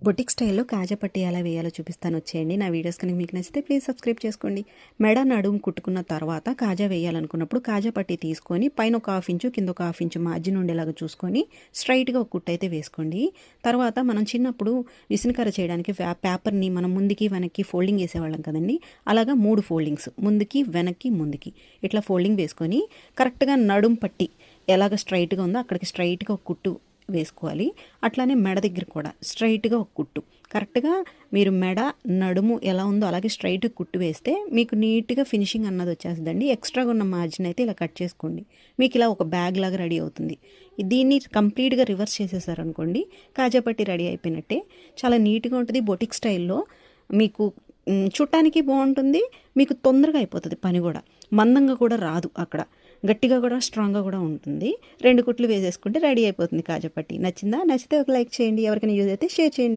Boutique స్టైల్లో కాజా పట్టీ ఎలా వేయాలో చూపిస్తాను, వచ్చేయండి. నా వీడియోస్ కనుక మీకు నచ్చితే ప్లీజ్ సబ్స్క్రైబ్ చేసుకోండి. మెడ నడుము కుట్టుకున్న తర్వాత కాజా వేయాలనుకున్నప్పుడు కాజా పట్టీ తీసుకొని పైన ఒక హాఫ్ ఇంచు కింద ఒక హాఫ్ ఇంచు మార్జిన్ ఉండేలాగా చూసుకొని స్ట్రైట్గా ఒక కుట్టు అయితే వేసుకోండి. తర్వాత మనం చిన్నప్పుడు విసనకర్ర చేయడానికి పేపర్ని మనం ముందుకి వెనక్కి ఫోల్డింగ్ వేసేవాళ్ళం కదండి. అలాగా 3 ఫోల్డింగ్స్, ముందుకి వెనక్కి ముందుకి ఇట్లా ఫోల్డింగ్ వేసుకొని కరెక్ట్గా నడుము పట్టి ఎలాగ స్ట్రైట్గా ఉందో అక్కడికి స్ట్రైట్గా ఒక కుట్టు వేసుకోవాలి. అట్లానే మెడ దగ్గర కూడా స్ట్రైట్గా ఒక కుట్టు, కరెక్ట్గా మీరు మెడ నడుము ఎలా ఉందో అలాగే స్ట్రైట్ కుట్టు వేస్తే మీకు నీట్గా ఫినిషింగ్ అన్నది వచ్చేస్తుందండి. ఎక్స్ట్రాగా ఉన్న మార్జిన్ అయితే ఇలా కట్ చేసుకోండి. మీకు ఇలా ఒక బ్యాగ్ లాగా రెడీ అవుతుంది. దీన్ని కంప్లీట్గా రివర్స్ చేసేసారనుకోండి, కాజాపట్టి రెడీ అయిపోయినట్టే. చాలా నీట్గా ఉంటుంది. బొటిక్ స్టైల్లో మీకు చుట్టానికి బాగుంటుంది, మీకు తొందరగా అయిపోతుంది పని కూడా, మందంగా కూడా రాదు, అక్కడ గట్టిగా కూడా స్ట్రాంగ్గా కూడా ఉంటుంది. 2 కుట్లు వేసేసుకుంటే రెడీ అయిపోతుంది కాజాపట్టి. నచ్చిందా? నచ్చితే ఒక లైక్ చేయండి. ఎవరికైనా యూజ్ అయితే షేర్ చేయండి.